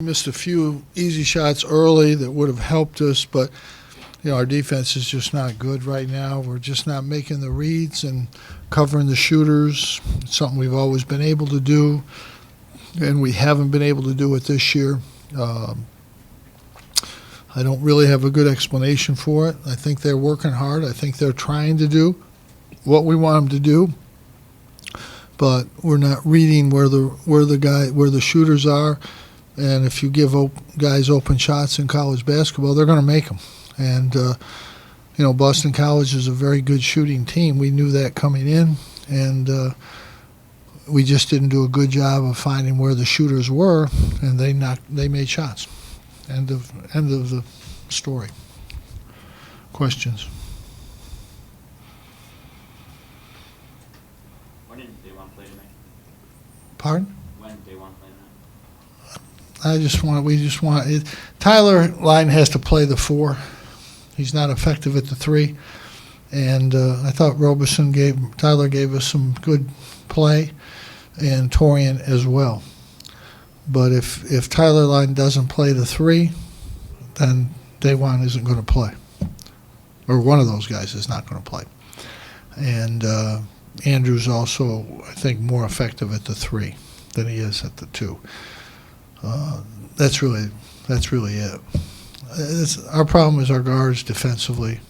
missed a few easy shots early that would have helped us, but our defense is just not good right now. We're just not making the reads and covering the shooters. It's something we've always been able to do, and we haven't been able to do it this year. I don't really have a good explanation for it. I think they're working hard. I think they're trying to do what we want them to do, but we're not reading where the shooters are. And if you give guys open shots in college basketball, they're going to make them. And Boston College is a very good shooting team. We knew that coming in, and we just didn't do a good job of finding where the shooters were, and they made shots. End of the story. Questions? When did Day One play tonight? Pardon? When did Day One play tonight? We just want it. Tyler Line has to play the 4. He's not effective at the 3, and I thought Tyler gave us some good play, and Torian as well. But if Tyler Line doesn't play the 3, then Daewon isn't going to play, or one of those guys is not going to play. And Andrew's also, I think, more effective at the 3 than he is at the 2. That's really it. Our problem is our guards defensively.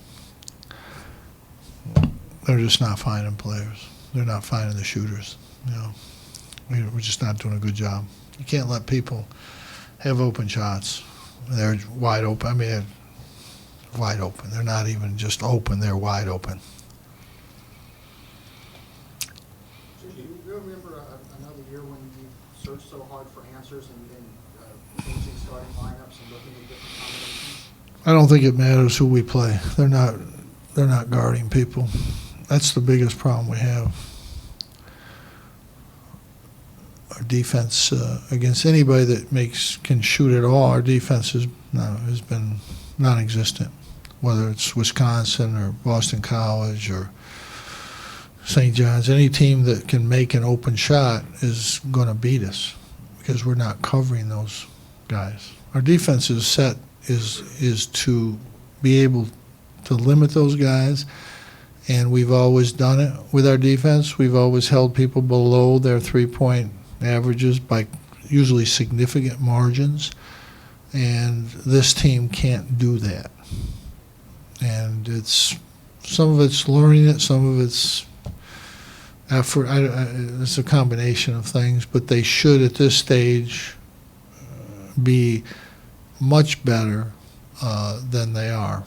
They're just not finding players. They're not finding the shooters. We're just not doing a good job. You can't let people have open shots. They're wide open. I mean, they're wide open. They're not even just open. They're wide open. Do you remember another year when you searched so hard for answers and changing starting lineups and looking at different combinations? I don't think it matters who we play. They're not guarding people. That's the biggest problem we have. Our defense against anybody that can shoot at all, our defense has been non-existent. Whether it's Wisconsin or Boston College or St. John's, any team that can make an open shot is going to beat us because we're not covering those guys. Our defense is set is to be able to limit those guys, and we've always done it with our defense. We've always held people below their three-point averages by usually significant margins, and this team can't do that. And some of it's learning it, some of it's effort. It's a combination of things, but they should at this stage be much better than they are.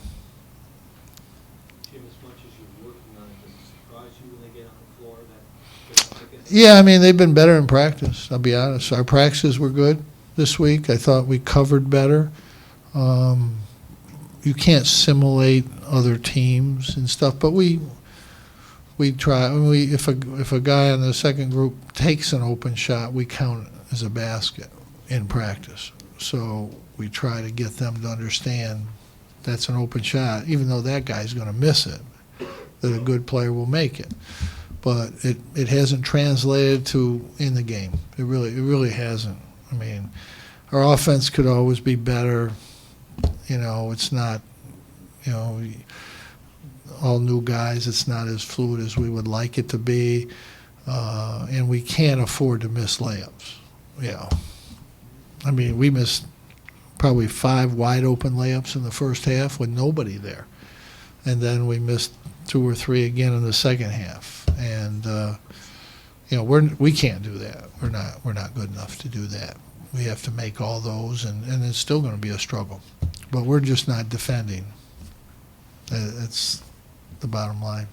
Jim, as much as you're working on it, does it surprise you when they get on the floor that Yeah, I mean, they've been better in practice, I'll be honest. Our practices were good this week. I thought we covered better. You can't simulate other teams and stuff, but we try. If a guy in the second group takes an open shot, we count it as a basket in practice. So we try to get them to understand that's an open shot, even though that guy's going to miss it, that a good player will make it. But it hasn't translated to in the game. It really hasn't. I mean, our offense could always be better. It's not, all new guys. It's not as fluid as we would like it to be, and we can't afford to miss layups. I mean, we missed probably 5 wide open layups in the first half with nobody there, and then we missed 2 or 3 again in the second half. And we can't do that. We're not good enough to do that. We have to make all those, and it's still going to be a struggle. But we're just not defending. That's the bottom line.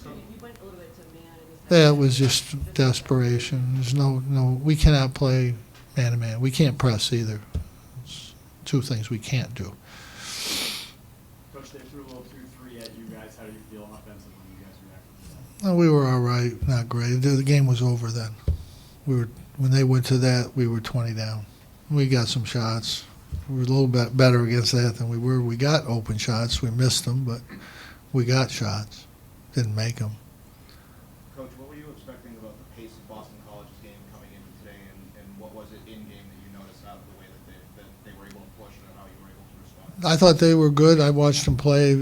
You went a little bit to man in the That was just desperation. There's no. We cannot play man-to-man. We can't press either. It's 2 things we can't do. Coach, they threw a little 2-3 at you guys. How do you feel offensively when you guys reacted to that? Well, we were all right, not great. The game was over then. When they went to that, we were 20 down. We got some shots. We were a little bit better against that than we were. We got open shots. We missed them, but we got shots. Didn't make them. Coach, what were you expecting about the pace of Boston College's game coming into today, and what was it in game that you noticed out with I thought they were good. I watched them play.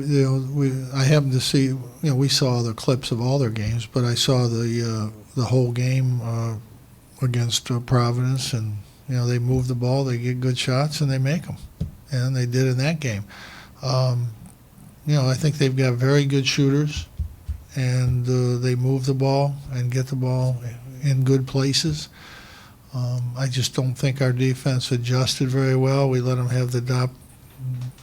I happened to see. We saw the clips of all their games, but I saw the whole game against Providence, and they move the ball, they get good shots, and they make them, and they did in that game. I think they've got very good shooters, and they move the ball and get the ball in good places. I just don't think our defense adjusted very well. We let them have the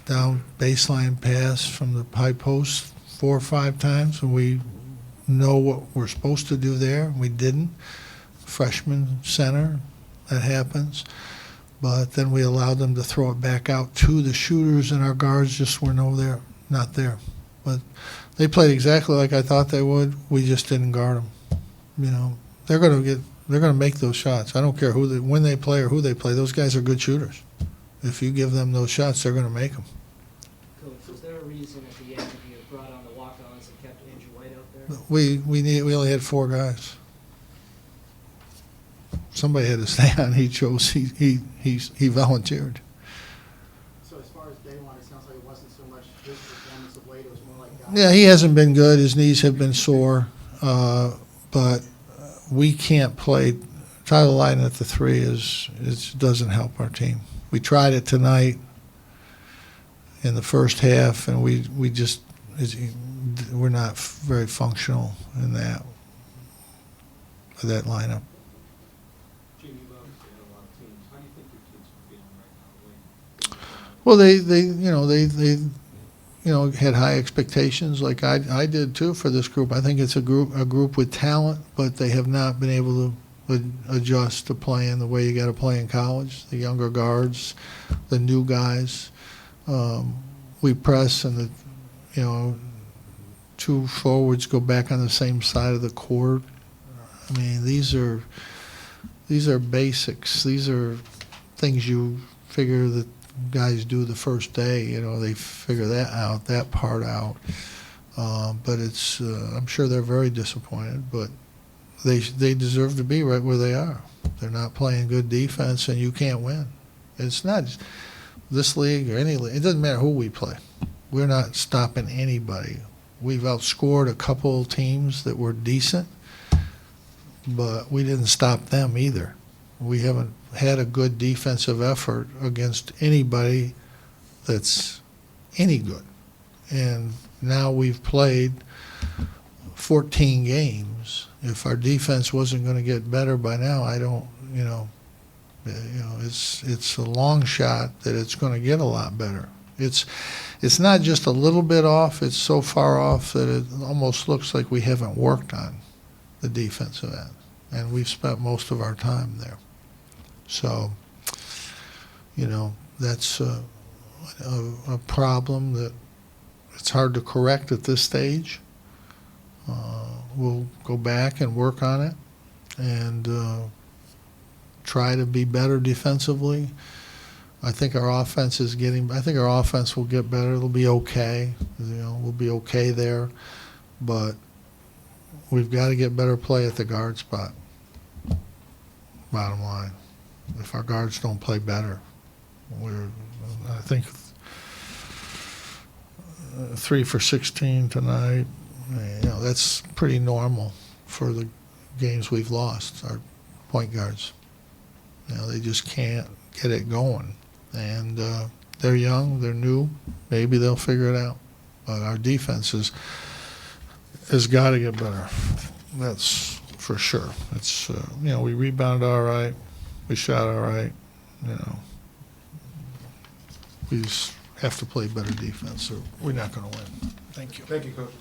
down baseline pass from the high post 4 or 5 times, and we know what we're supposed to do there. We didn't. Freshman center, that happens. But then we allowed them to throw it back out to the shooters, and our guards just were not there. But they played exactly like I thought they would. We just didn't guard them. They're going to make those shots. I don't care when they play or who they play. Those guys are good shooters. If you give them those shots, they're going to make them. Coach, was there a reason at the end you brought on the walk-ons and kept Andrew White out there? We only had 4 guys. Somebody had to stay on. He chose. He volunteered. So as far as day one, it sounds like it wasn't so much his performance of late, it was more like guys. Yeah, he hasn't been good. His knees have been sore, but we can't play. Tyler Lydon at the 3 doesn't help our team. We tried it tonight in the first half, and we're not very functional in that lineup. Jim, you've obviously had a lot of teams. How do you think your kids are feeling right now? Well, they had high expectations, like I did too for this group. I think it's a group with talent, but they have not been able to adjust to playing the way you got to play in college. The younger guards, the new guys. We press, and the 2 forwards go back on the same side of the court. I mean, these are basics. These are things you figure that guys do the first day. They figure that part out. But it's I'm sure they're very disappointed, but they deserve to be right where they are. They're not playing good defense, and you can't win. It's not this league or any league. It doesn't matter who we play. We're not stopping anybody. We've outscored a couple teams that were decent, but we didn't stop them either. We haven't had a good defensive effort against anybody that's any good. And now we've played 14 games. If our defense wasn't going to get better by now, I don't, it's a long shot that it's going to get a lot better. It's not just a little bit off. It's so far off that it almost looks like we haven't worked on the defensive end, and we've spent most of our time there. So, that's a problem that it's hard to correct at this stage. We'll go back and work on it and try to be better defensively. I think our offense will get better. It'll be okay. We'll be okay there. But we've got to get better play at the guard spot. Bottom line. If our guards don't play better, I think 3 for 16 tonight. That's pretty normal for the games we've lost, our point guards. They just can't get it going. And they're young, they're new, maybe they'll figure it out. But our defense has got to get better. That's for sure. It's we rebounded all right, we shot all right. We just have to play better defense, or we're not going to win. Thank you. Thank you, Coach.